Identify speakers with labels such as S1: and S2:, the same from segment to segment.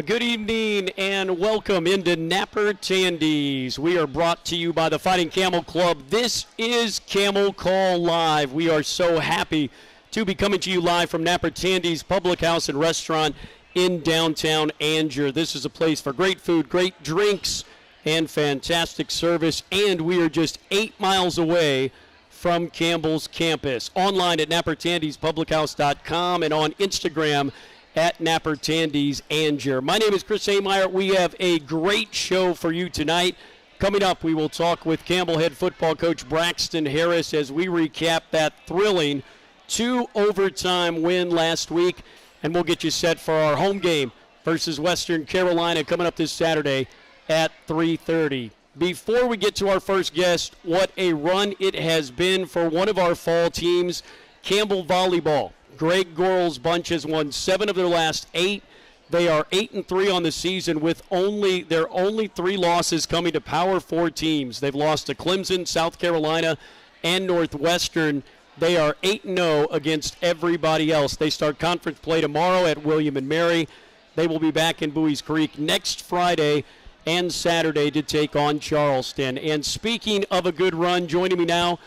S1: Good evening and welcome into Napper Tandy's. We are brought to you by the Fighting Camel Club. This is Camel Call Live. We are so happy to be coming to you live from Napper Tandy's Public House and Restaurant in downtown Angier. This is a place for great food, great drinks, and fantastic service. And we are just 8 miles away from Campbell's campus. Online at nappertandyspublichouse.com and on Instagram at Napper Tandy's Angier. My name is Chris Ameyer. We have a great show for you tonight. Coming up, we will talk with Campbell head football coach Braxton Harris as we recap that thrilling 2-overtime win last week, and we'll get you set for our home game versus Western Carolina coming up this Saturday at 3:30. Before we get to our first guest, what a run it has been for one of our fall teams, Campbell Volleyball. Greg Gorel's bunch has won 7 of their last 8. They are 8-3 on the season with their only 3 losses coming to Power 4 teams. They've lost to Clemson, South Carolina, and Northwestern. They are 8-0 against everybody else. They start conference play tomorrow at William & Mary. They will be back in Bowie's Creek next Friday and Saturday to take on Charleston. And speaking of a good run, joining me now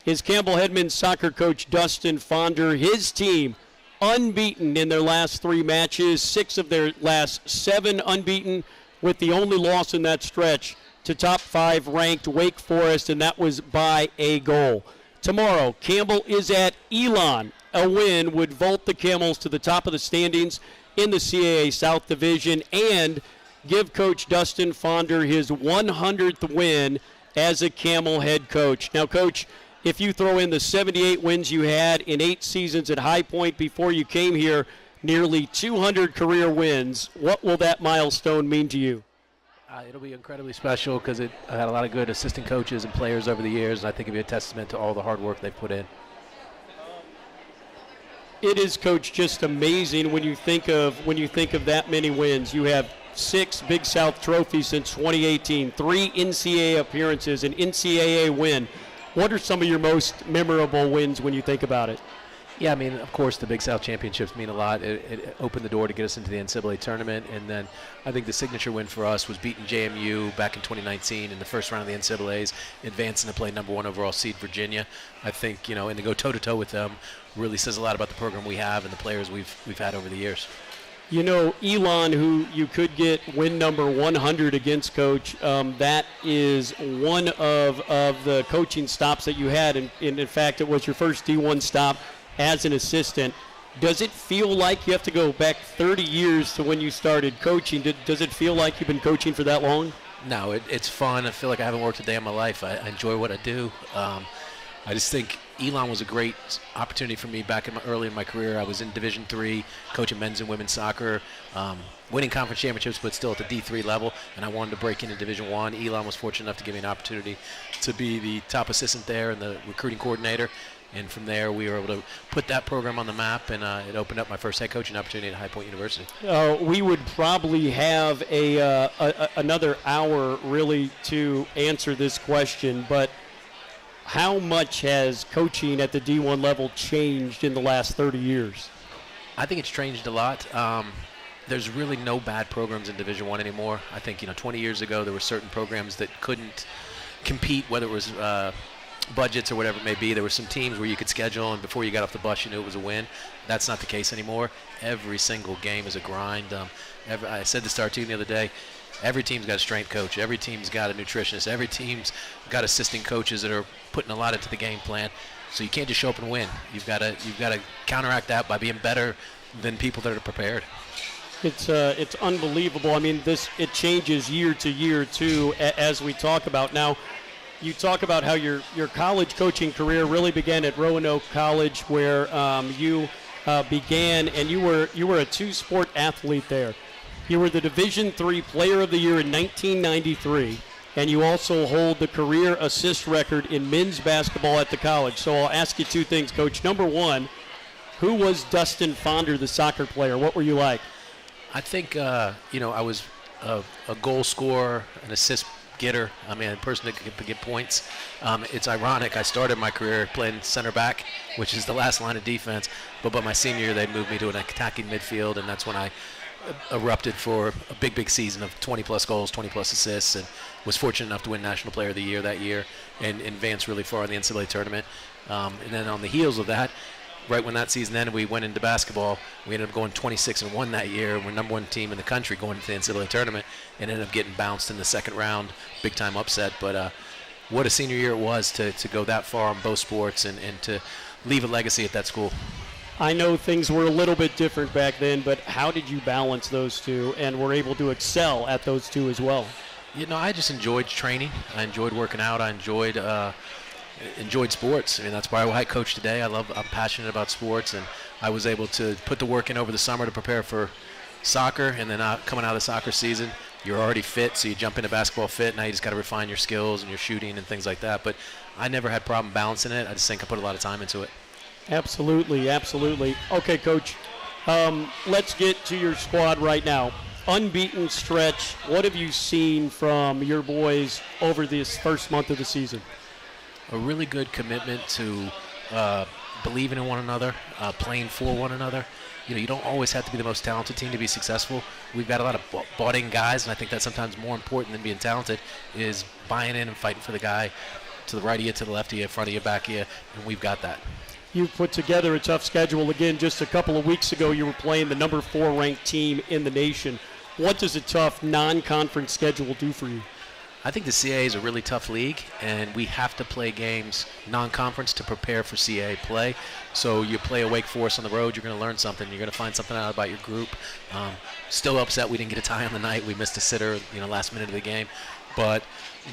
S1: is Campbell head men's soccer coach Dustin Fonder. His team unbeaten in their last 3 matches, 6 of their last 7 unbeaten, with the only loss in that stretch to top 5 ranked Wake Forest, and that was by a goal. Tomorrow, Campbell is at Elon. A win would vault the Camels to the top of the standings in the CAA South Division and give Coach Dustin Fonder his 100th win as a Camel head coach. Now, Coach, if you throw in the 78 wins you had in 8 seasons at High Point before you came here, nearly 200 career wins, what will that milestone mean to you?
S2: It'll be incredibly special because I had a lot of good assistant coaches and players over the years, and I think it'll be a testament to all the hard work they've put in.
S1: It is, Coach, just amazing when you think of that many wins. You have 6 Big South trophies since 2018, 3 NCAA appearances, an NCAA win. What are some of your most memorable wins when you think about it?
S2: Yeah, I mean, of course, the Big South Championships mean a lot. It opened the door to get us into the NCAA tournament, and then I think the signature win for us was beating JMU back in 2019 in the first round of the NCAAs, advancing to play number 1 overall seed Virginia. I think, and to go toe-to-toe with them really says a lot about the program we have and the players we've had over the years.
S1: Elon, who you could get win number 100 against, Coach, that is one of the coaching stops that you had. And in fact, it was your first D1 stop as an assistant. Does it feel like you have to go back 30 years to when you started coaching? Does it feel like you've been coaching for that long?
S2: No, it's fun. I feel like I haven't worked a day in my life. I enjoy what I do. I just think Elon was a great opportunity for me back early in my career. I was in Division III, coaching men's and women's soccer, winning conference championships, but still at the D3 level, and I wanted to break into Division I. Elon was fortunate enough to give me an opportunity to be the top assistant there and the recruiting coordinator, and from there we were able to put that program on the map, and it opened up my first head coaching opportunity at High Point University.
S1: We would probably have another hour really to answer this question, but how much has coaching at the D1 level changed in the last 30 years?
S2: I think it's changed a lot. There's really no bad programs in Division I anymore. I think 20 years ago there were certain programs that couldn't compete, whether it was budgets or whatever it may be. There were some teams where you could schedule, and before you got off the bus you knew it was a win. That's not the case anymore. Every single game is a grind. I said this to our team the other day. Every team's got a strength coach. Every team's got a nutritionist. Every team's got assistant coaches that are putting a lot into the game plan. So you can't just show up and win. You've got to counteract that by being better than people that are prepared.
S1: It's unbelievable. I mean, it changes year to year too, as we talk about now. You talk about how your college coaching career really began at Roanoke College, where you began, and you were a 2-sport athlete there. You were the Division III Player of the Year in 1993, and you also hold the career assist record in men's basketball at the college. So I'll ask you 2 things, Coach. Number 1, who was Dustin Fonder, the soccer player? What were you like?
S2: I think, I was a goal scorer, an assist getter. I mean, a person that could get points. It's ironic. I started my career playing center back, which is the last line of defense. But by my senior year, they moved me to an attacking midfield, and that's when I erupted for a big season of 20-plus goals, 20-plus assists, and was fortunate enough to win National Player of the Year that year and advance really far in the NCAA tournament. And then on the heels of that, right when that season ended, we went into basketball. We ended up going 26-1 that year. We're number one team in the country going into the NCAA tournament and ended up getting bounced in the second round, big-time upset. But what a senior year it was to go that far on both sports and to leave a legacy at that school.
S1: I know things were a little bit different back then, but how did you balance those two and were able to excel at those two as well?
S2: I just enjoyed training. I enjoyed working out. I enjoyed sports. I mean, that's why I coach today. I'm passionate about sports, and I was able to put the work in over the summer to prepare for soccer, and then coming out of the soccer season, you're already fit, so you jump into basketball fit. Now you just got to refine your skills and your shooting and things like that. But I never had problem balancing it. I just think I put a lot of time into it.
S1: Absolutely. Okay, Coach, let's get to your squad right now. Unbeaten stretch. What have you seen from your boys over this first month of the season?
S2: A really good commitment to believing in one another, playing for one another. You don't always have to be the most talented team to be successful. We've got a lot of bought-in guys, and I think that's sometimes more important than being talented, is buying in and fighting for the guy to the right of you, to the left of you, in front of you, back of you, and we've got that.
S1: You've put together a tough schedule. Again, just a couple of weeks ago, you were playing the number 4 ranked team in the nation. What does a tough non-conference schedule do for you?
S2: I think the CAA is a really tough league, and we have to play games non-conference to prepare for CAA play. So you play a Wake Forest on the road, you're going to learn something. You're going to find something out about your group. Still upset we didn't get a tie on the night. We missed a sitter, last minute of the game. But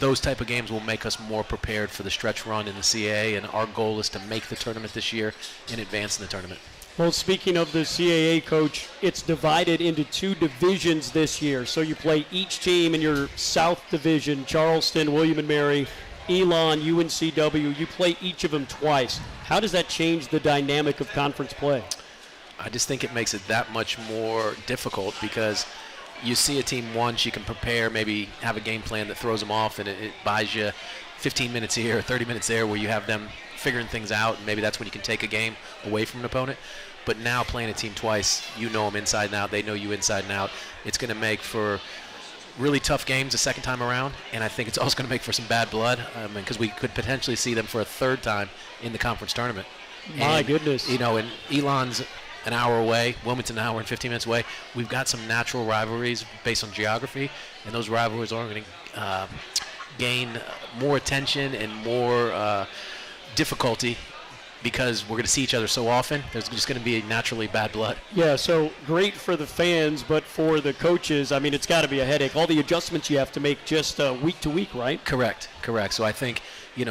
S2: those type of games will make us more prepared for the stretch run in the CAA, and our goal is to make the tournament this year and advance in the tournament.
S1: Well, speaking of the CAA, Coach, it's divided into 2 divisions this year. So you play each team in your South Division, Charleston, William & Mary, Elon, UNCW. You play each of them twice. How does that change the dynamic of conference play?
S2: I just think it makes it that much more difficult because you see a team once, you can prepare, maybe have a game plan that throws them off, and it buys you 15 minutes here or 30 minutes there where you have them figuring things out, and maybe that's when you can take a game away from an opponent. But now playing a team twice, you know them inside and out, they know you inside and out. It's going to make for really tough games the second time around, and I think it's also going to make for some bad blood because we could potentially see them for a third time in the conference tournament.
S1: My goodness.
S2: And Elon's an hour away, Wilmington an hour and 15 minutes away. We've got some natural rivalries based on geography, and those rivalries are going to gain more attention and more difficulty because we're going to see each other so often. There's just going to be a naturally bad blood. Yeah,
S1: so great for the fans, but for the coaches, I mean, it's got to be a headache. All the adjustments you have to make just week to week, right?
S2: Correct. So I think,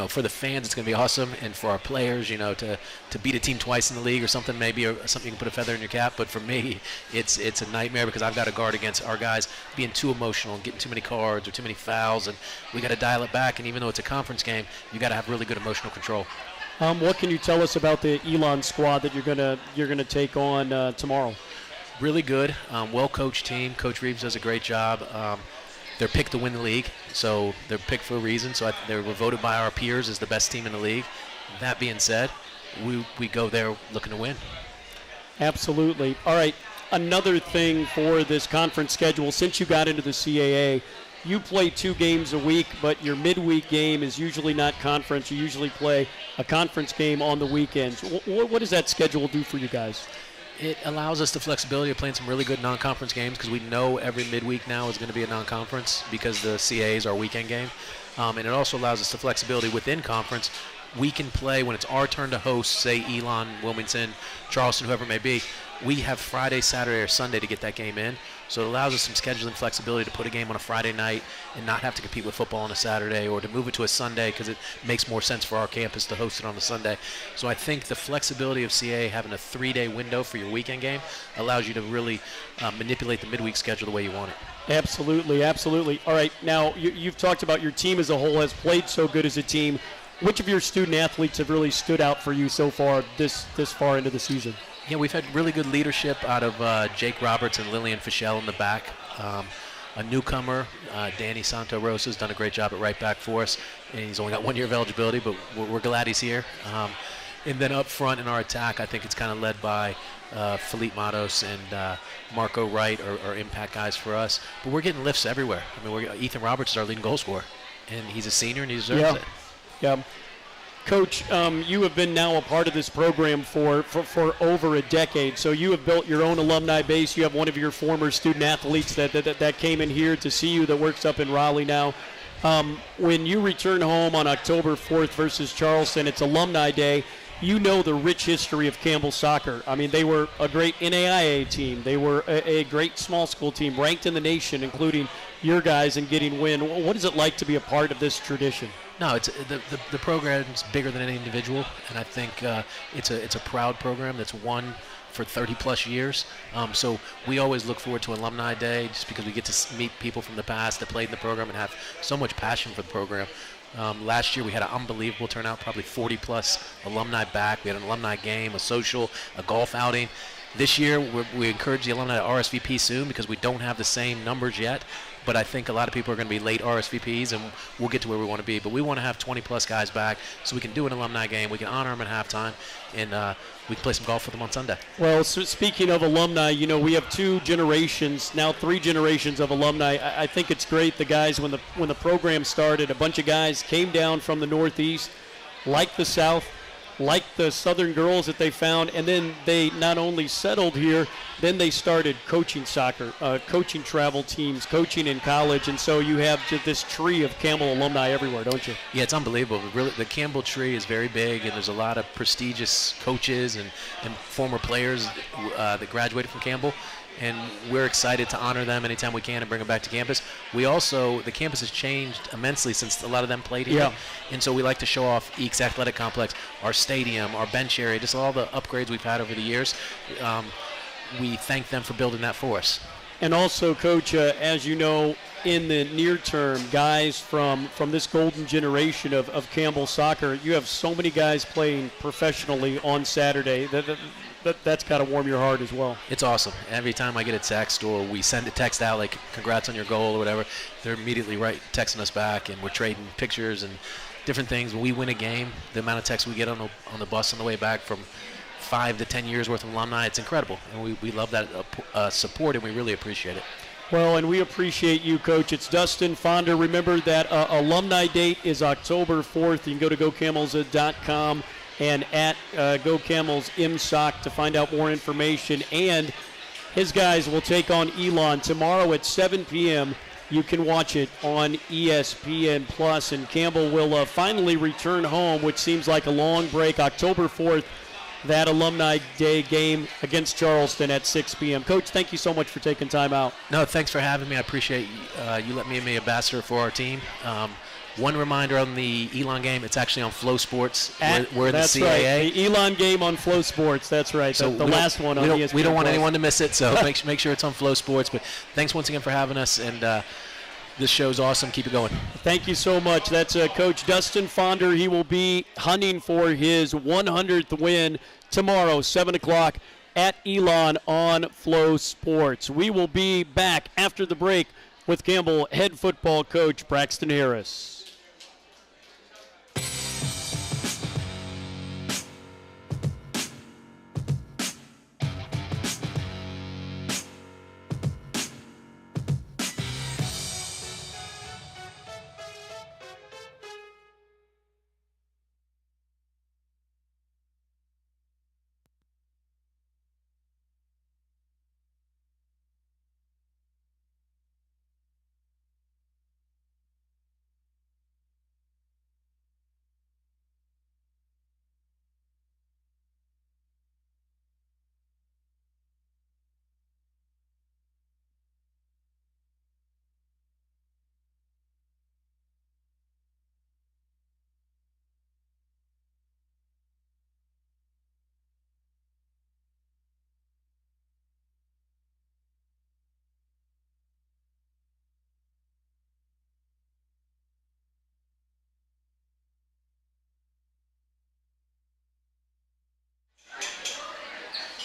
S2: for the fans, it's going to be awesome, and for our players, to beat a team twice in the league or something, maybe, or something you can put a feather in your cap. But for me, it's a nightmare because I've got to guard against our guys being too emotional and getting too many cards or too many fouls, and we got to dial it back. And even though it's a conference game, you got to have really good emotional control.
S1: What can you tell us about the Elon squad that you're gonna take on tomorrow?
S2: Really good, well-coached team. Coach Reeves does a great job. They're picked to win the league, so they're picked for a reason. So they were voted by our peers as the best team in the league. That being said, we go there looking to win.
S1: Absolutely. All right, another thing for this conference schedule, since you got into the CAA, you play 2 games a week, but your midweek game is usually not conference. You usually play a conference game on the weekends. What does that schedule do for you guys?
S2: It allows us the flexibility of playing some really good non-conference games because we know every midweek now is going to be a non-conference because the CAA is our weekend game. And it also allows us the flexibility within conference. We can play when it's our turn to host, say Elon, Wilmington, Charleston, whoever it may be. We have Friday, Saturday, or Sunday to get that game in. So it allows us some scheduling flexibility to put a game on a Friday night and not have to compete with football on a Saturday, or to move it to a Sunday because it makes more sense for our campus to host it on a Sunday. So I think the flexibility of CAA having a 3-day window for your weekend game allows you to really manipulate the midweek schedule the way you want it.
S1: Absolutely. All right, now you've talked about your team as a whole has played so good as a team. Which of your student athletes have really stood out for you so far this far into the season?
S2: Yeah, we've had really good leadership out of Jake Roberts and Lillian Fischel in the back. A newcomer, Danny Santo Rosa, has done a great job at right back for us. And he's only got 1 year of eligibility, but we're glad he's here. And then up front in our attack, I think it's kind of led by Felipe Matos and Marco Wright are impact guys for us. But we're getting lifts everywhere. I mean, Ethan Roberts is our leading goal scorer, and he's a senior and he deserves it.
S1: Yeah. Coach, you have been now a part of this program for over a decade. So you have built your own alumni base. You have one of your former student athletes that came in here to see you that works up in Raleigh now. When you return home on October 4th versus Charleston, it's Alumni Day. You know the rich history of Campbell soccer. I mean, they were a great NAIA team. They were a great small school team, ranked in the nation, including your guys in getting win. What is it like to be a part of this tradition?
S2: No, it's the program's bigger than any individual, and I think it's a proud program that's won for 30-plus years. So we always look forward to Alumni Day just because we get to meet people from the past that played in the program and have so much passion for the program. Last year we had an unbelievable turnout, probably 40-plus alumni back. We had an alumni game, a social, a golf outing. This year we encourage the alumni to RSVP soon because we don't have the same numbers yet. But I think a lot of people are going to be late RSVPs, and we'll get to where we want to be. But we want to have 20-plus guys back so we can do an alumni game. We can honor them at halftime, and we can play some golf with them on Sunday.
S1: Well, so speaking of alumni, you know, we have 2 generations, now 3 generations of alumni. I think it's great. The guys, when the program started, a bunch of guys came down from the Northeast, like the South, like the Southern girls that they found, and then they not only settled here, then they started coaching soccer, coaching travel teams, coaching in college, and so you have this tree of Campbell alumni everywhere, don't you?
S2: Yeah, it's unbelievable. Really, the Campbell tree is very big, and there's a lot of prestigious coaches and former players that graduated from Campbell. And we're excited to honor them anytime we can and bring them back to campus. We also, the campus has changed immensely since a lot of them played here.
S1: Yeah.
S2: And so we like to show off Eeks Athletic Complex, our stadium, our bench area, just all the upgrades we've had over the years. We thank them for building that for us.
S1: And also, Coach, as you know, in the near term, guys from this golden generation of Campbell soccer, you have so many guys playing professionally on Saturday. That's got to warm your heart as well.
S2: It's awesome. Every time I get a text or we send a text out like congrats on your goal or whatever, they're immediately texting us back, and we're trading pictures and different things. When we win a game, the amount of texts we get on the bus on the way back from 5 to 10 years worth of alumni, it's incredible. And we love that support, and we really appreciate it.
S1: Well, and we appreciate you, Coach. It's Dustin Fonder. Remember that alumni date is October 4th. You can go to gocamels.com and at GoCamelsMSoc to find out more information. And his guys will take on Elon tomorrow at 7 p.m. You can watch it on ESPN Plus. And Campbell will finally return home, which seems like a long break, October 4th. That Alumni Day game against Charleston at 6 p.m. Coach, thank you so much for taking time out.
S2: No, thanks for having me. I appreciate you letting me be ambassador for our team. One reminder on the Elon game, it's actually on Flow Sports. We're the CAA.
S1: That's right, the Elon game on Flow Sports. That's right, so the last one on ESPN.
S2: We don't want anyone to miss it, so make sure it's on Flow Sports. But thanks once again for having us, and this show's awesome. Keep it going.
S1: Thank you so much. That's Coach Dustin Fonder. He will be hunting for his 100th win tomorrow, 7 o'clock at Elon on Flow Sports. We will be back after the break with Campbell head football coach Braxton Harris.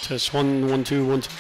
S1: Test 1, 1, 2, 1, 2.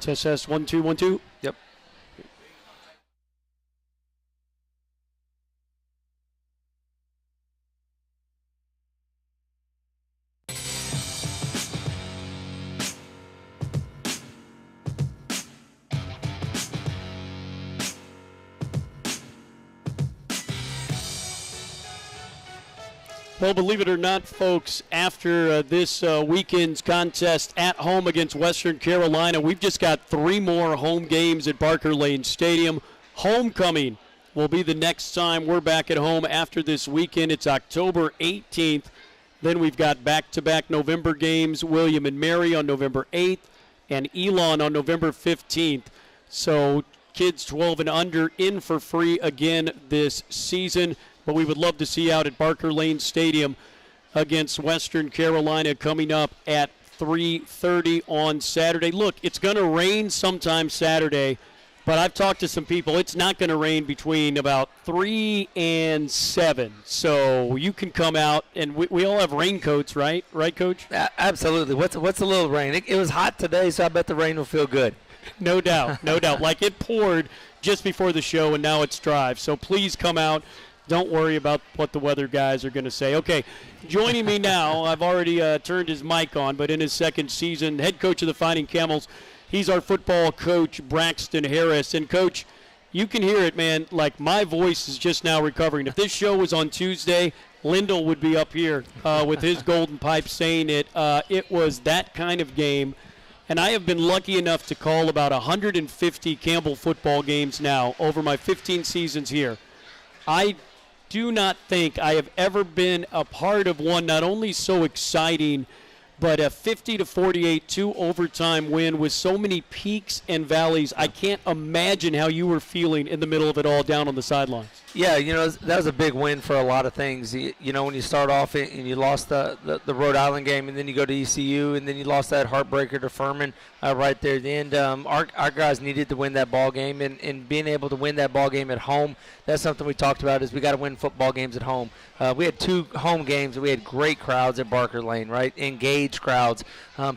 S1: Test 1 2 1 2.
S3: Yep.
S1: Well, believe it or not, folks, after this weekend's contest at home against Western Carolina, we've just got 3 more home games at Barker Lane Stadium. Homecoming will be the next time we're back at home after this weekend. It's October 18th. Then we've got back-to-back November games, William and Mary on November 8th and Elon on November 15th. So kids 12 and under in for free again this season. But we would love to see you out at Barker Lane Stadium against Western Carolina coming up at 3:30 on Saturday. Look, it's going to rain sometime Saturday, but I've talked to some people. It's not going to rain between about 3 and 7. So you can come out, and we all have raincoats, right? Right, Coach?
S3: Absolutely. What's a little rain? It was hot today, so I bet the rain will feel good.
S1: No doubt, no doubt. Like it poured just before the show, and now it's dry. So please come out. Don't worry about what the weather guys are going to say. Okay, joining me now, I've already turned his mic on, but in his second season, head coach of the Fighting Camels, he's our football coach, Braxton Harris. And, Coach, you can hear it, man. Like, my voice is just now recovering. If this show was on Tuesday, Lyndall would be up here with his golden pipe saying it. It was that kind of game. And I have been lucky enough to call about 150 Campbell football games now over my 15 seasons here. I do not think I have ever been a part of one not only so exciting, but a 50-48 2-overtime win with so many peaks and valleys. I can't imagine how you were feeling in the middle of it all down on the sidelines.
S3: Yeah, that was a big win for a lot of things. When you start off and you lost the Rhode Island game, and then you go to ECU, and then you lost that heartbreaker to Furman right there at the end. Our guys needed to win that ball game, and being able to win that ball game at home, that's something we talked about, is we got to win football games at home. We had 2 home games, and we had great crowds at Barker Lane, right? Engaged crowds,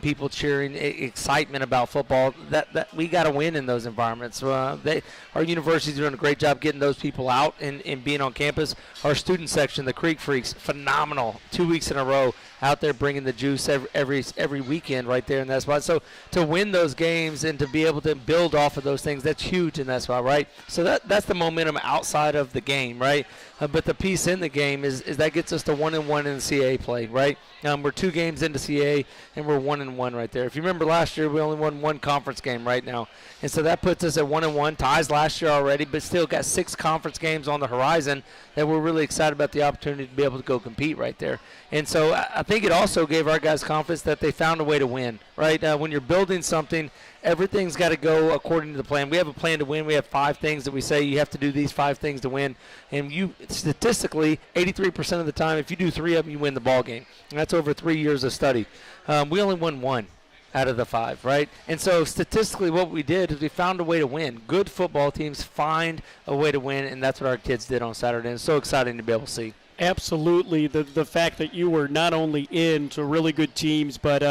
S3: people cheering, excitement about football. That we got to win in those environments. Our university's doing a great job getting those people out and being on campus. Our student section, the Creek Freaks, phenomenal. 2 weeks in a row out there bringing the juice every weekend right there in that spot. So to win those games and to be able to build off of those things, that's huge in that spot, right? So that's the momentum outside of the game, right? But the piece in the game is that gets us to 1-1 in the CAA play, right? We're 2 games into CAA, and we're 1-1 right there. If you remember last year, we only won 1 conference game right now. And so that puts us at 1-1, ties last year already, but still got 6 conference games on the horizon that we're really excited about the opportunity to be able to go compete right there. And so I think it also gave our guys confidence that they found a way to win, right? When you're building something, everything's got to go according to the plan. We have a plan to win. We have 5 things that we say you have to do these 5 things to win. And you statistically, 83% of the time, if you do 3 of them, you win the ball game. And that's over 3 years of study. We only won 1 out of the 5, right? And so statistically what we did is we found a way to win. Good football teams find a way to win, and that's what our kids did on Saturday. And it's so exciting to be able to see.
S1: Absolutely, the fact that you were not only into really good teams, but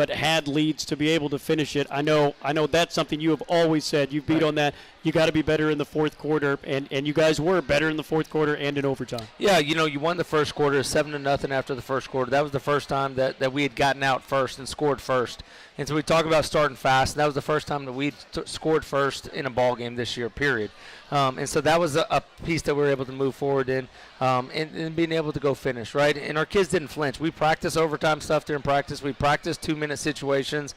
S1: had leads to be able to finish it. I know that's something you have always said. You've beat on that. You got to be better in the fourth quarter, and you guys were better in the fourth quarter and in overtime.
S3: Yeah, you won the first quarter 7-0 after the first quarter. That was the first time that we had gotten out first and scored first. And so we talk about starting fast, and that was the first time that we scored first in a ball game this year, period. And so that was a piece that we were able to move forward in and being able to go finish, right? And our kids didn't flinch. We practiced overtime stuff during practice. We practiced 2-minute situations.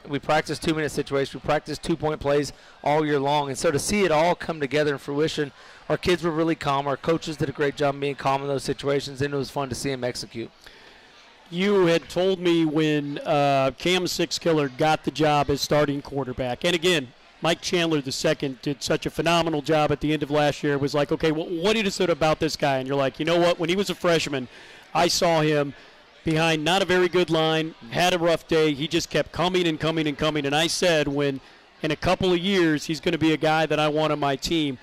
S3: We practiced 2-point plays all year long. And so to see it all come together in fruition, our kids were really calm. Our coaches did a great job being calm in those situations, and it was fun to see them execute.
S1: You had told me when Cam Sixkiller got the job as starting quarterback. And again, Mike Chandler II did such a phenomenal job at the end of last year. It was like, okay, what is it about this guy? And you're like, you know what? When he was a freshman, I saw him behind not a very good line, had a rough day. He just kept coming and coming and coming. And I said, when in a couple of years he's going to be a guy that I want on my team.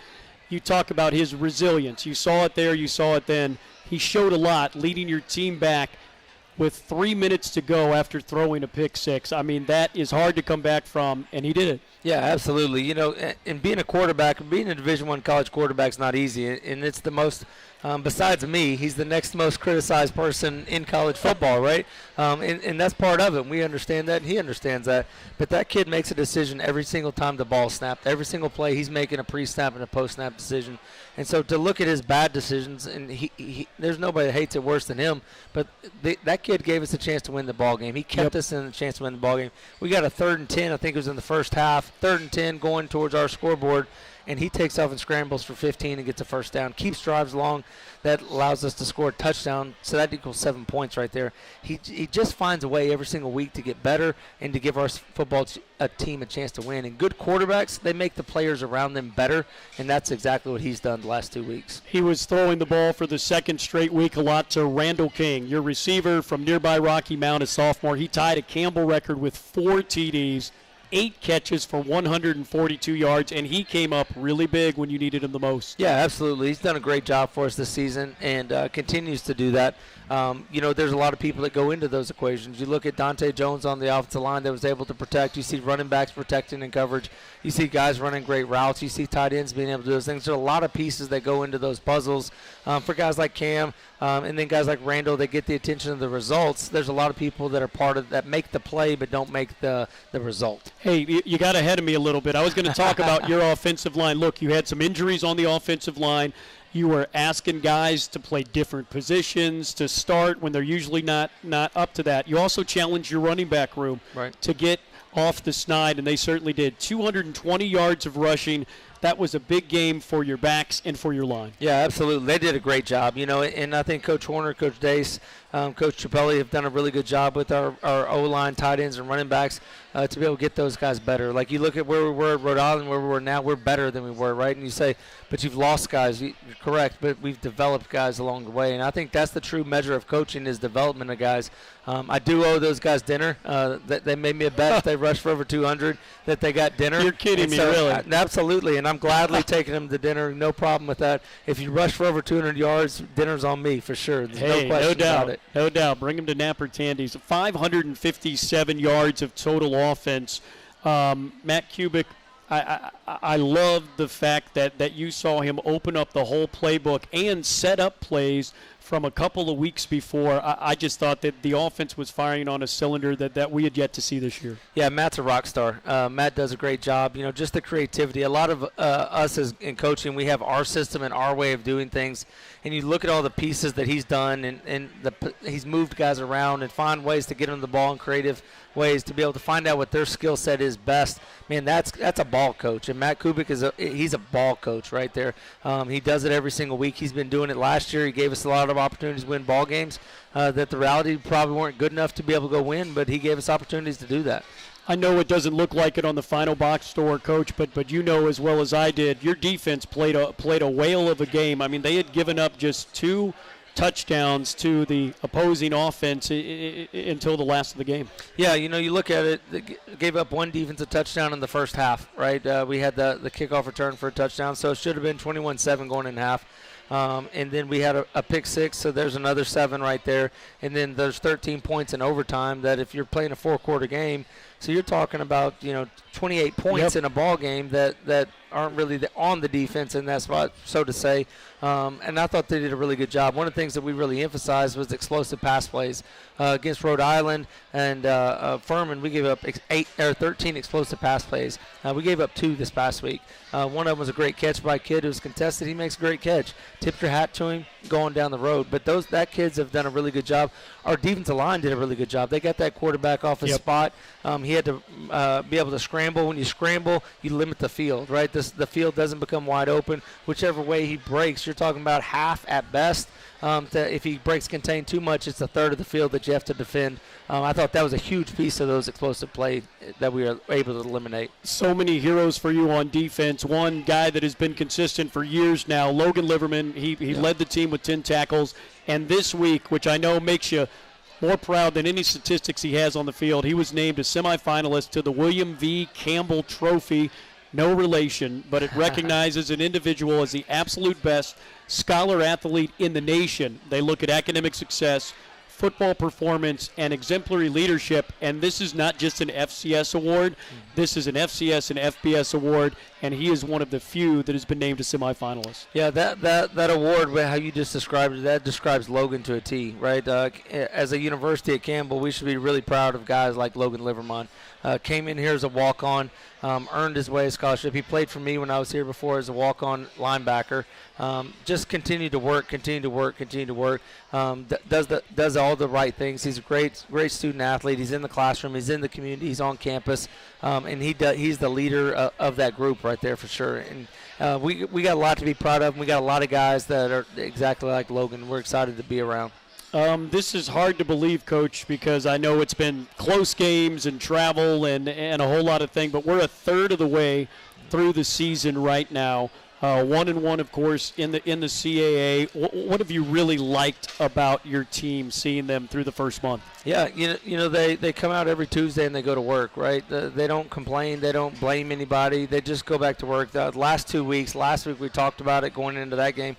S1: You talk about his resilience. You saw it there. You saw it then. He showed a lot, leading your team back with 3 minutes to go after throwing a pick six. I mean, that is hard to come back from, and he did it.
S3: Yeah, absolutely. You know, and being a quarterback, being a Division I college quarterback is not easy, and it's the most. Besides me, he's the next most criticized person in college football, right? And that's part of it. We understand that, and he understands that. But that kid makes a decision every single time the ball's snapped. Every single play, he's making a pre-snap and a post-snap decision. And so to look at his bad decisions, and he there's nobody that hates it worse than him, but that kid gave us a chance to win the ball game. He kept us in the chance to win the ball game. We got a 3rd and 10, I think it was in the first half, 3rd and 10 going towards our scoreboard, and he takes off and scrambles for 15 and gets a first down, keeps drives long. That allows us to score a touchdown, so that equals 7 points right there. He just finds a way every single week to get better and to give our football team a chance to win. And good quarterbacks, they make the players around them better, and that's exactly what he's done the last 2 weeks.
S1: He was throwing the ball for the 2nd straight week a lot to Randall King, your receiver from nearby Rocky Mount, a sophomore. He tied a Campbell record with 4 TDs. 8 catches for 142 yards, and he came up really big when you needed him the most.
S3: Yeah, absolutely. He's done a great job for us this season and continues to do that. You know, there's a lot of people that go into those equations. You look at Dante Jones on the offensive line that was able to protect. You see running backs protecting in coverage. You see guys running great routes. You see tight ends being able to do those things. There's a lot of pieces that go into those puzzles. For guys like Cam and then guys like Randall that get the attention of the results, there's a lot of people that are part of that make the play but don't make the result.
S1: Hey, you got ahead of me a little bit. I was going to talk about your offensive line. Look, you had some injuries on the offensive line. You were asking guys to play different positions, to start when they're usually not up to that. You also challenged your running back room to get off the snide, and they certainly did. 220 yards of rushing. That was a big game for your backs and for your line.
S3: Yeah, absolutely. They did a great job, you know, and I think Coach Horner, Coach Dace, Coach Trapelli have done a really good job with our O-line, tight ends, and running backs to be able to get those guys better. Like you look at where we were at Rhode Island, where we were now, we're better than we were, right? And you say, but you've lost guys. You're correct, but we've developed guys along the way. And I think that's the true measure of coaching is development of guys. I do owe those guys dinner. They made me a bet if they rushed for over 200 that they got dinner.
S1: You're kidding me, really?
S3: Absolutely, and I'm gladly taking them to dinner. No problem with that. If you rush for over 200 yards, dinner's on me for sure. There's no question about it.
S1: No doubt. Bring him to Napper Tandy's. 557 yards of total offense. Matt Kubik, I love the fact that you saw him open up the whole playbook and set up plays from a couple of weeks before. I just thought that the offense was firing on a cylinder that we had yet to see this year.
S3: Yeah, Matt's a rock star. Matt does a great job. You know, just the creativity. A lot of us in coaching, we have our system and our way of doing things. And you look at all the pieces that he's done, and he's moved guys around and find ways to get them the ball in creative ways to be able to find out what their skill set is best. Man, that's a ball coach, and Matt Kubik he's a ball coach right there. He does it every single week. He's been doing it last year. He gave us a lot of opportunities to win ball games that the reality probably weren't good enough to be able to go win, but he gave us opportunities to do that.
S1: I know it doesn't look like it on the final box score, Coach, but you know as well as I did, your defense played a whale of a game. I mean, they had given up just 2 touchdowns to the opposing offense until the last of the game.
S3: Yeah, you know, you look at it, they gave up 1 defensive touchdown in the first half, right? We had the kickoff return for a touchdown, so it should have been 21-7 going in half. And then we had a pick 6, so there's another 7 right there. And then there's 13 points in overtime that if you're playing a 4-quarter game, so you're talking about, 28 points in a ball game that aren't really on the defense in that spot, so to say. And I thought they did a really good job. One of the things that we really emphasized was explosive pass plays. Against Rhode Island and Furman, we gave up 13 explosive pass plays. We gave up 2 this past week. One of them was a great catch by a kid who was contested. He makes a great catch. Tipped your hat to him going down the road. But that kids have done a really good job. Our defensive line did a really good job. They got that quarterback off his spot. He had to be able to scramble. When you scramble, you limit the field, right? The field doesn't become wide open. Whichever way he breaks, you're talking about half at best. If he breaks contain too much, it's a third of the field that you have to defend. I thought that was a huge piece of those explosive plays that we were able to eliminate.
S1: So many heroes for you on defense. One guy that has been consistent for years now, Logan Liverman. He led the team with 10 tackles. And this week, which I know makes you more proud than any statistics he has on the field, he was named a semifinalist to the William V. Campbell Trophy. No relation, but it recognizes an individual as the absolute best scholar athlete in the nation. They look at academic success, football performance and exemplary leadership, and this is not just an FCS award. This is an FCS and FBS award, and he is one of the few that has been named a semifinalist.
S3: Yeah, that award, how you just described it, that describes Logan to a T, right? As a university at Campbell, we should be really proud of guys like Logan Livermont. Came in here as a walk-on, earned his way a scholarship. He played for me when I was here before as a walk-on linebacker. Just continued to work. Does all the right things. He's a great student athlete. He's in the classroom. He's in the community. He's on campus, and he's the leader of that group right there for sure. And we got a lot to be proud of. And we got a lot of guys that are exactly like Logan. We're excited to be around.
S1: This is hard to believe, Coach, because I know it's been close games and travel and a whole lot of things, but we're a third of the way through the season right now. 1-1, of course, in the CAA. What have you really liked about your team, seeing them through the first month?
S3: Yeah, you know they come out every Tuesday and they go to work, right? They don't complain. They don't blame anybody. They just go back to work. The last 2 weeks, last week we talked about it going into that game.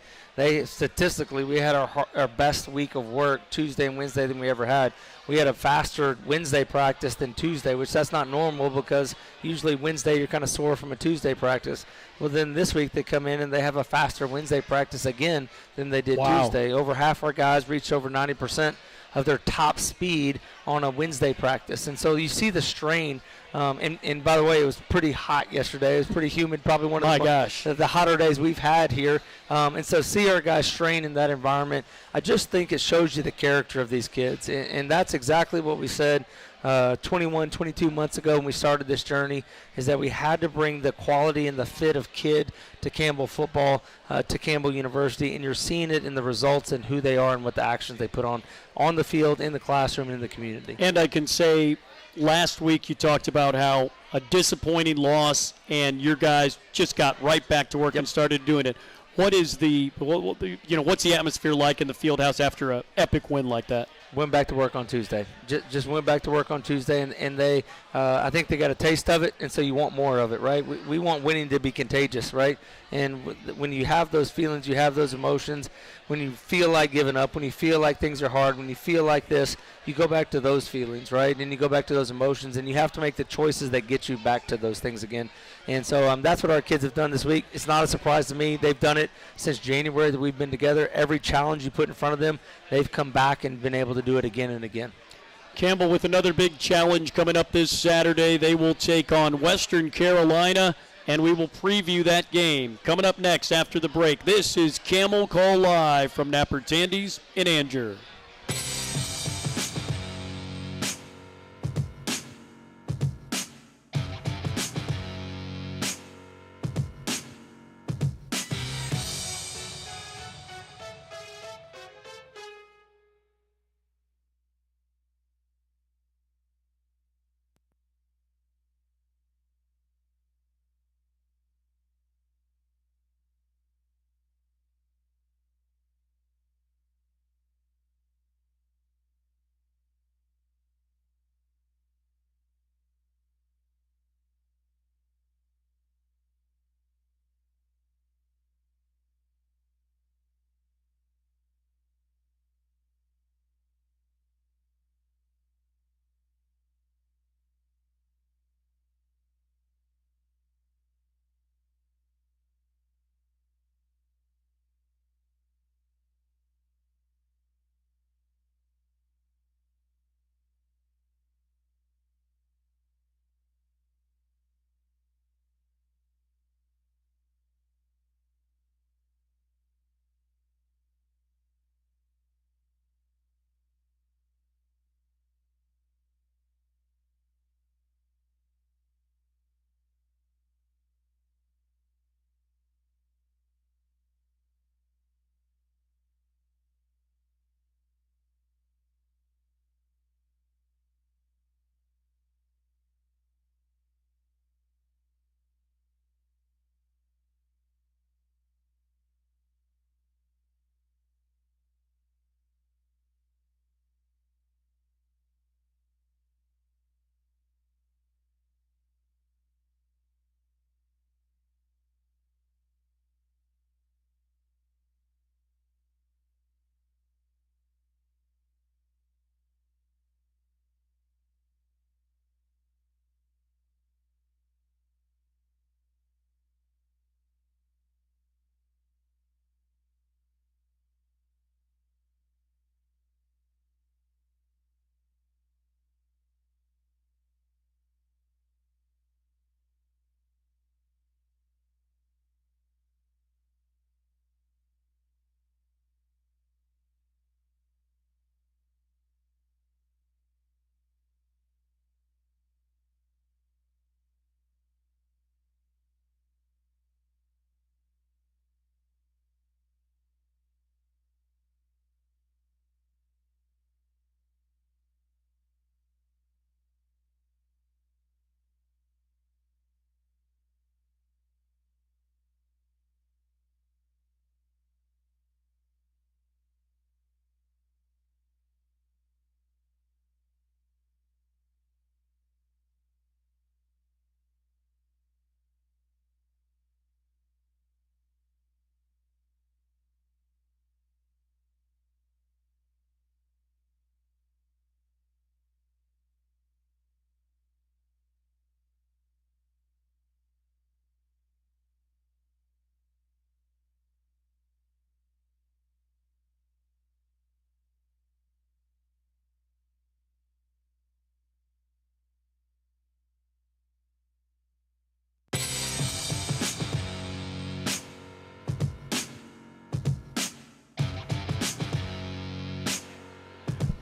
S3: Statistically, we had our best week of work Tuesday and Wednesday than we ever had. We had a faster Wednesday practice than Tuesday, which that's not normal because usually Wednesday you're kind of sore from a Tuesday practice. Well, then this week they come in and they have a faster Wednesday practice again than they did Tuesday. Over half our guys reached over 90% of their top speed on a Wednesday practice. And so you see the strain. And by the way, it was pretty hot yesterday. It was pretty humid, probably one of the hotter days we've had here. And so see our guys strain in that environment. I just think it shows you the character of these kids. And that's exactly what we said 21, 22 months ago when we started this journey, is that we had to bring the quality and the fit of kid to Campbell football, to Campbell University, and you're seeing it in the results and who they are and what the actions they put on the field, in the classroom, and in the community.
S1: And I can say last week you talked about how a disappointing loss and your guys just got right back to work and started doing it. What's the atmosphere like in the field house after an epic win like that?
S3: Went back to work on Tuesday. Just went back to work on Tuesday, and they, I think they got a taste of it, and so you want more of it, right? We want winning to be contagious, right? And when you have those feelings, you have those emotions, when you feel like giving up, when you feel like things are hard, when you feel like this, you go back to those feelings, right? And you go back to those emotions, and you have to make the choices that get you back to those things again. And so that's what our kids have done this week. It's not a surprise to me. They've done it since January that we've been together. Every challenge you put in front of them, they've come back and been able to do it again and again.
S1: Campbell with another big challenge coming up this Saturday. They will take on Western Carolina, and we will preview that game coming up next after the break. This is Camel Call Live from Napper Tandy's in Angier.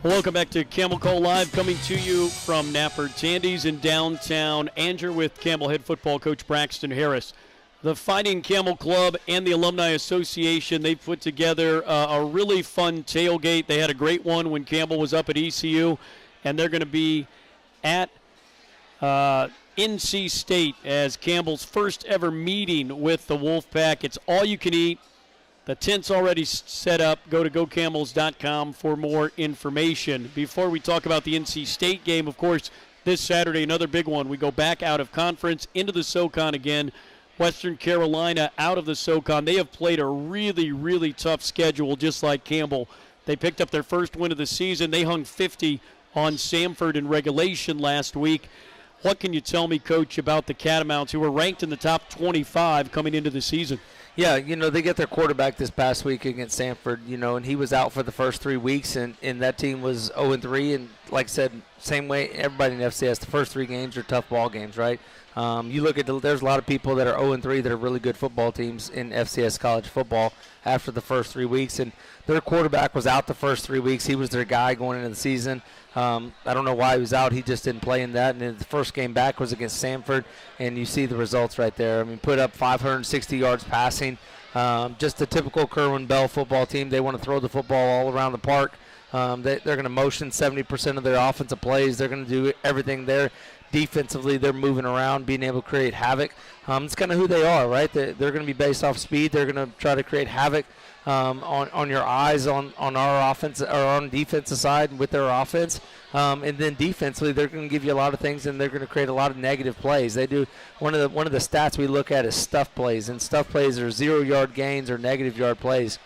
S1: Welcome back to Camel Call Live, coming to you from Napper Tandy's in downtown Anger with Campbell head football coach Braxton Harris. The Fighting Camel Club and the Alumni Association, they put together a really fun tailgate. They had a great one when Campbell was up at ECU, and they're going to be at NC State as Campbell's first ever meeting with the Wolfpack. It's all you can eat. The tent's already set up. Go to gocamels.com for more information. Before we talk about the NC State game, of course, this Saturday, another big one. We go back out of conference into the SoCon again. Western Carolina out of the SoCon. They have played a really, really tough schedule, just like Campbell. They picked up their first win of the season. They hung 50 on Samford in regulation last week. What can you tell me, Coach, about the Catamounts, who were ranked in the top 25 coming into the season?
S3: Yeah, they get their quarterback this past week against Samford, and he was out for the first 3 weeks, and that team was 0-3. And like I said, same way everybody in FCS, the first 3 games are tough ball games, right? You look at there's a lot of people that are 0-3 that are really good football teams in FCS college football after the first 3 weeks, and their quarterback was out the first 3 weeks. He was their guy going into the season. I don't know why he was out. He just didn't play in that. And then the first game back was against Samford, and you see the results right there. I mean, put up 560 yards passing. Just a typical Kerwin Bell football team. They want to throw the football all around the park. They're going to motion 70% of their offensive plays. They're going to do everything there. Defensively, they're moving around, being able to create havoc. It's kind of who they are, right? They're going to be based off speed. They're going to try to create havoc on your eyes on our offense or on defensive side with their offense. And then defensively, they're going to give you a lot of things, and they're going to create a lot of negative plays. They do one of the stats we look at is stuff plays, and stuff plays are 0-yard gains or negative yard plays.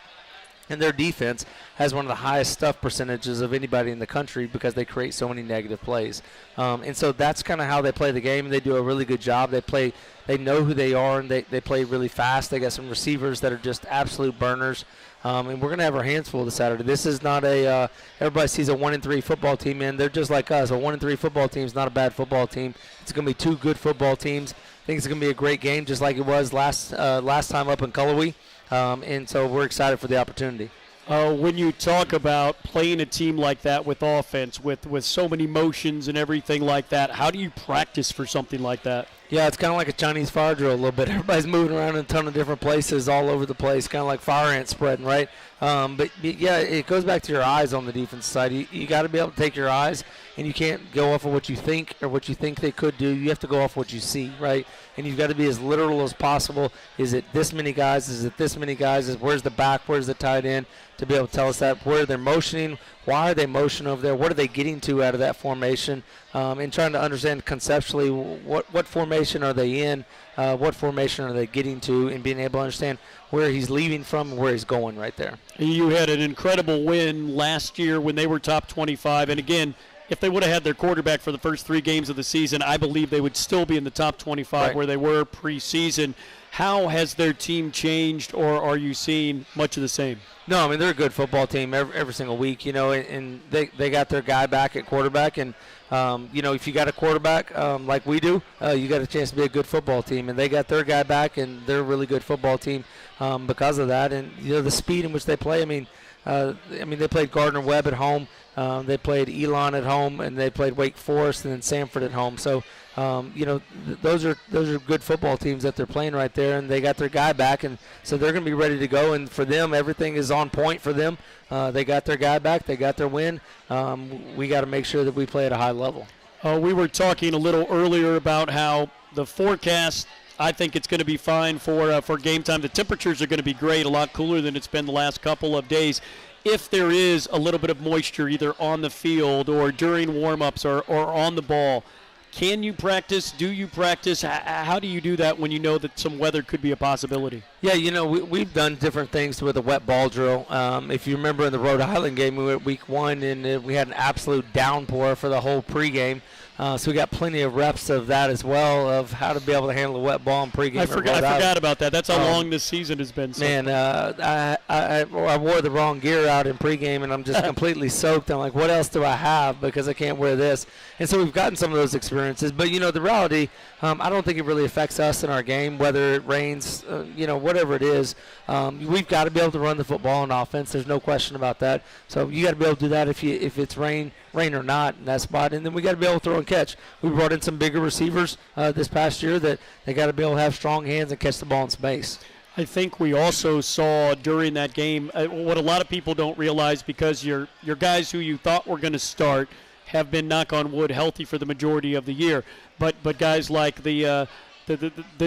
S3: And their defense has one of the highest stuff percentages of anybody in the country because they create so many negative plays. And so that's kind of how they play the game, and they do a really good job. They know who they are, and they play really fast. They got some receivers that are just absolute burners. And we're going to have our hands full this Saturday. This is not everybody sees a 1-3 football team, and they're just like us. A 1-3 football team is not a bad football team. It's going to be 2 good football teams. I think it's going to be a great game, just like it was last time up in Cullowhee. And so we're excited for the opportunity.
S1: When you talk about playing a team like that with offense, with so many motions and everything like that, how do you practice for something like that?
S3: Yeah, it's kind of like a Chinese fire drill a little bit. Everybody's moving around in a ton of different places all over the place, kind of like fire ants spreading, right? But, yeah, it goes back to your eyes on the defense side. You got to be able to take your eyes, and you can't go off of what you think or what you think they could do. You have to go off what you see, right? And you've got to be as literal as possible. Is it this many guys? Is it this many guys? Where's the back? Where's the tight end? To be able to tell us that. Where they're motioning. Why are they motioning over there? What are they getting to out of that formation? And trying to understand conceptually what formation are they in, what formation are they getting to, and being able to understand where he's leaving from and where he's going right there.
S1: You had an incredible win last year when they were top 25. And, again, if they would have had their quarterback for the first 3 games of the season, I believe they would still be in the top 25
S3: right.
S1: where they were preseason. How has their team changed, or are you seeing much of the same?
S3: No, I mean, they're a good football team every single week, and they got their guy back at quarterback. And, if you got a quarterback like we do, you got a chance to be a good football team. And they got their guy back, and they're a really good football team because of that. And, the speed in which they play, they played Gardner-Webb at home. They played Elon at home, and they played Wake Forest and then Samford at home. So, those are good football teams that they're playing right there, and they got their guy back, and so they're going to be ready to go. And for them, everything is on point for them. They got their guy back. They got their win. We got to make sure that we play at a high level.
S1: We were talking a little earlier about how the forecast, I think it's going to be fine for game time. The temperatures are going to be great, a lot cooler than it's been the last couple of days. If there is a little bit of moisture either on the field or during warm-ups or on the ball, can you practice? Do you practice? How do you do that when you know that some weather could be a possibility?
S3: Yeah, we've done different things with a wet ball drill. If you remember in the Rhode Island game, we were at week 1, and we had an absolute downpour for the whole pregame. So we got plenty of reps of that as well, of how to be able to handle a wet ball in pregame.
S1: I forgot about that. That's how long this season has been. So
S3: man, I wore the wrong gear out in pregame, and I'm just completely soaked. I'm like, what else do I have, because I can't wear this? And so we've gotten some of those experiences. But, the reality, I don't think it really affects us in our game, whether it rains, whatever it is. We've got to be able to run the football on offense. There's no question about that. So you got to be able to do that if it's rain or not in that spot. And then we got to be able to throw and catch. We brought in some bigger receivers this past year that they got to be able to have strong hands and catch the ball in space.
S1: I think we also saw during that game what a lot of people don't realize, because your guys who you thought were going to start have been, knock on wood, healthy for the majority of the year. But guys like the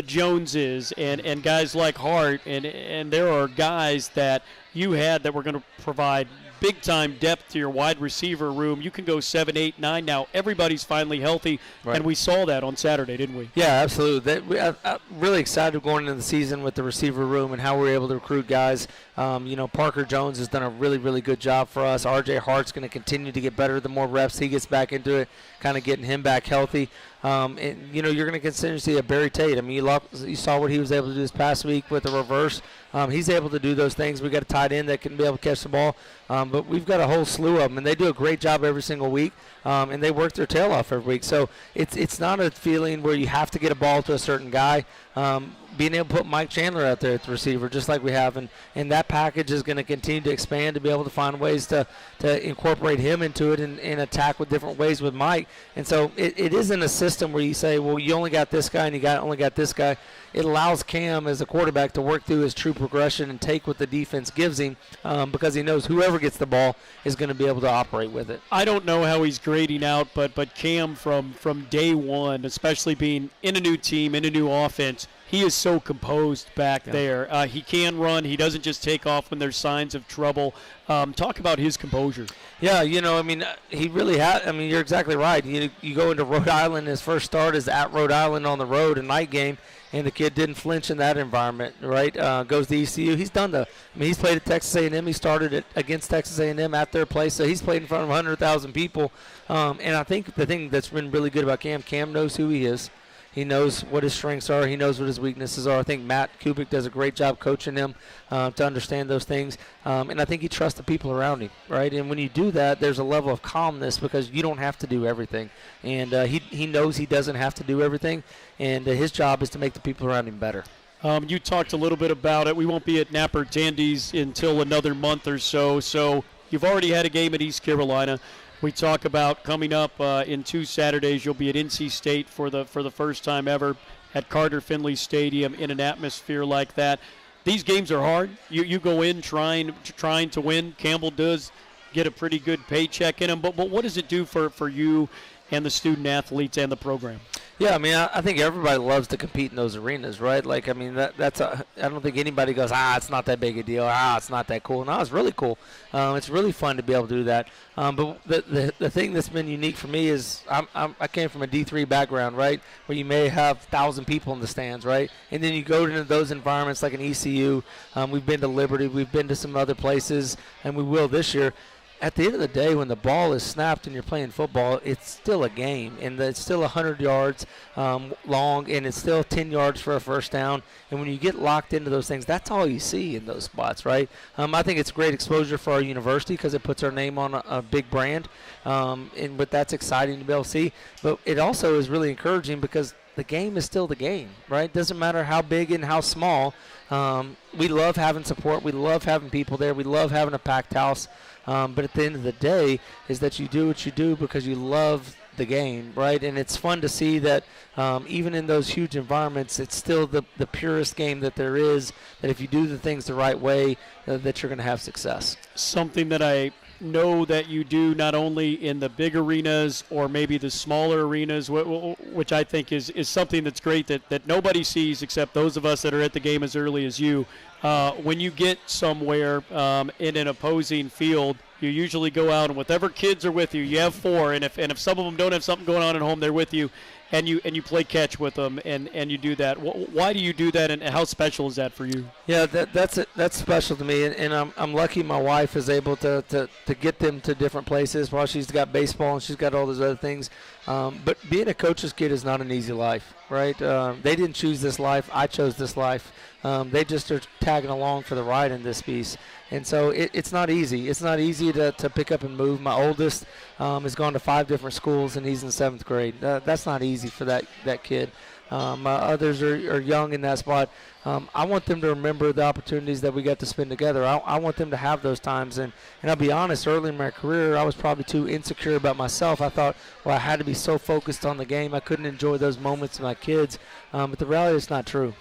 S1: Joneses and guys like Hart, and there are guys that you had that were going to provide big-time depth to your wide receiver room. You can go 7, 8, 9 now. Everybody's finally healthy, right. And we saw that on Saturday, didn't we?
S3: Yeah, absolutely. I'm really excited going into the season with the receiver room and how we're able to recruit guys. Parker Jones has done a really, really good job for us. R.J. Hart's going to continue to get better the more reps he gets back into it, kind of getting him back healthy. You're going to continue to see a Barry Tate. I mean, you saw what he was able to do this past week with the reverse. He's able to do those things. We got a tight end that can be able to catch the ball. But we've got a whole slew of them, and they do a great job every single week, and they work their tail off every week. So it's not a feeling where you have to get a ball to a certain guy. Being able to put Mike Chandler out there at the receiver, just like we have, and that package is going to continue to expand to be able to find ways to incorporate him into it and attack with different ways with Mike. And so it isn't a system where you say, well, you only got this guy and only got this guy. It allows Cam as a quarterback to work through his true progression and take what the defense gives him, because he knows whoever gets the ball is going to be able to operate with it.
S1: I don't know how he's grading out, but Cam from day one, especially being in a new team, in a new offense, he is so composed back there. He can run. He doesn't just take off when there's signs of trouble. Talk about his composure.
S3: Yeah, he really had. I mean, you're exactly right. You go into Rhode Island, his first start is at Rhode Island on the road, a night game, and the kid didn't flinch in that environment, right? Goes to ECU. He's done he's played at Texas A&M. He started against Texas A&M at their place, so he's played in front of 100,000 people. And I think the thing that's been really good about Cam knows who he is. He knows what his strengths are. He knows what his weaknesses are. I think Matt Kubik does a great job coaching him to understand those things. And I think he trusts the people around him, right? And when you do that, there's a level of calmness because you don't have to do everything. And he knows he doesn't have to do everything. And his job is to make the people around him better.
S1: You talked a little bit about it. We won't be at Napper Tandy's until another month or so. So you've already had a game at East Carolina. We talk about coming up in 2 Saturdays. You'll be at NC State for the first time ever at Carter Finley Stadium in an atmosphere like that. These games are hard. You go in trying to win. Campbell does get a pretty good paycheck in them. But what does it do for you and the student athletes and the program?
S3: Yeah, I mean, I think everybody loves to compete in those arenas, right? Like, I mean, I don't think anybody goes, it's not that big a deal. It's not that cool. No, it's really cool. It's really fun to be able to do that. But the thing that's been unique for me is I came from a D3 background, right, where you may have 1,000 people in the stands, right? And then you go into those environments like an ECU. We've been to Liberty. We've been to some other places, and we will this year. At the end of the day, when the ball is snapped and you're playing football, it's still a game, and it's still 100 yards long, and it's still 10 yards for a first down. And when you get locked into those things, that's all you see in those spots, right? I think it's great exposure for our university because it puts our name on a big brand, but that's exciting to be able to see. But it also is really encouraging because the game is still the game, right? Doesn't matter how big and how small. We love having support. We love having people there. We love having a packed house. But at the end of the day is that you do what you do because you love the game, right? And it's fun to see that even in those huge environments, it's still the purest game that there is, that if you do the things the right way, that you're going to have success. Something that I
S1: know that you do not only in the big arenas or maybe the smaller arenas, which I think is something that's great that nobody sees except those of us that are at the game as early as you. When you get somewhere in an opposing field, you usually go out and whatever kids are with you, you have 4, and if some of them don't have something going on at home, they're with you, and you play catch with them, and you do that. Why do you do that, and how special is that for you?
S3: Yeah, that's special to me, and I'm lucky my wife is able to get them to different places while she's got baseball and she's got all those other things. But being a coach's kid is not an easy life, right? They didn't choose this life. I chose this life. They just are tagging along for the ride in this piece. And so it's not easy. It's not easy to pick up and move. My oldest has gone to 5 different schools, and he's in 7th grade. That's not easy for that kid. Others are young in that spot. I want them to remember the opportunities that we got to spend together. I want them to have those times. And I'll be honest, early in my career, I was probably too insecure about myself. I thought, well, I had to be so focused on the game. I couldn't enjoy those moments with my kids. But the reality is not true.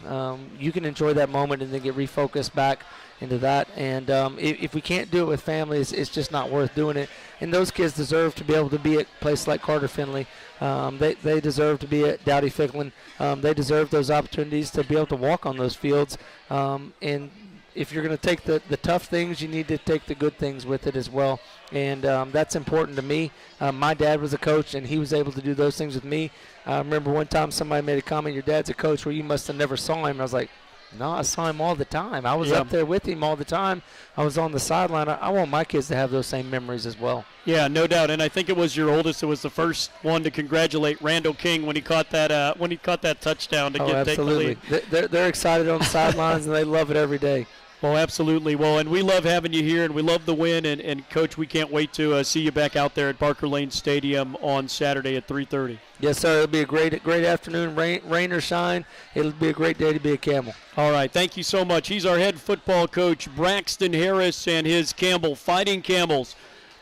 S3: You can enjoy that moment and then get refocused back into that. And if we can't do it with family, it's just not worth doing it. And those kids deserve to be able to be at places like Carter Finley. They deserve to be at Dowdy Ficklin. They deserve those opportunities to be able to walk on those fields. And if you're going to take the tough things, you need to take the good things with it as well. And that's important to me. My dad was a coach, and he was able to do those things with me. I remember one time somebody made a comment, your dad's a coach, well, you must have never saw him. And I was like, no, I saw him all the time. I was up there with him all the time. I was on the sideline. I want my kids to have those same memories as well.
S1: Yeah, no doubt. And I think it was your oldest that was the first one to congratulate Randall King when he caught that touchdown to take the lead.
S3: They're excited on the sidelines, and they love it every day.
S1: Well, absolutely. Well, and we love having you here, and we love the win. And Coach, we can't wait to see you back out there at Barker Lane Stadium on Saturday at 3:30.
S3: Yes, sir. It'll be a great afternoon, rain or shine. It'll be a great day to be a Camel.
S1: All right. Thank you so much. He's our head football coach, Braxton Harris, and his Fighting Camels.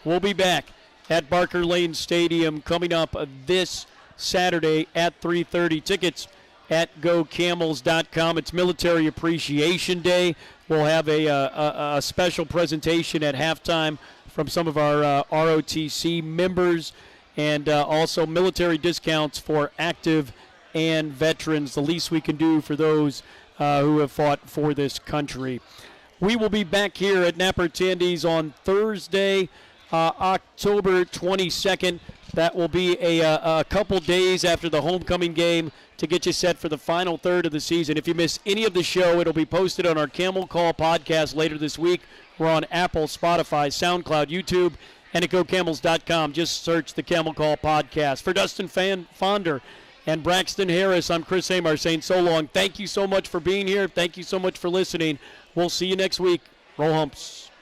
S1: We'll be back at Barker Lane Stadium coming up this Saturday at 3:30. Tickets at gocamels.com. It's Military Appreciation Day. We'll have a special presentation at halftime from some of our ROTC members, and also military discounts for active and veterans, the least we can do for those who have fought for this country. We will be back here at Napper Tandy's on Thursday, October 22nd. That will be a couple days after the homecoming game to get you set for the final third of the season. If you miss any of the show, it'll be posted on our Camel Call podcast later this week. We're on Apple, Spotify, SoundCloud, YouTube, and at gocamels.com. Just search the Camel Call podcast. For Dustin Fonder and Braxton Harris, I'm Chris Amar saying so long. Thank you so much for being here. Thank you so much for listening. We'll see you next week. Roll Humps.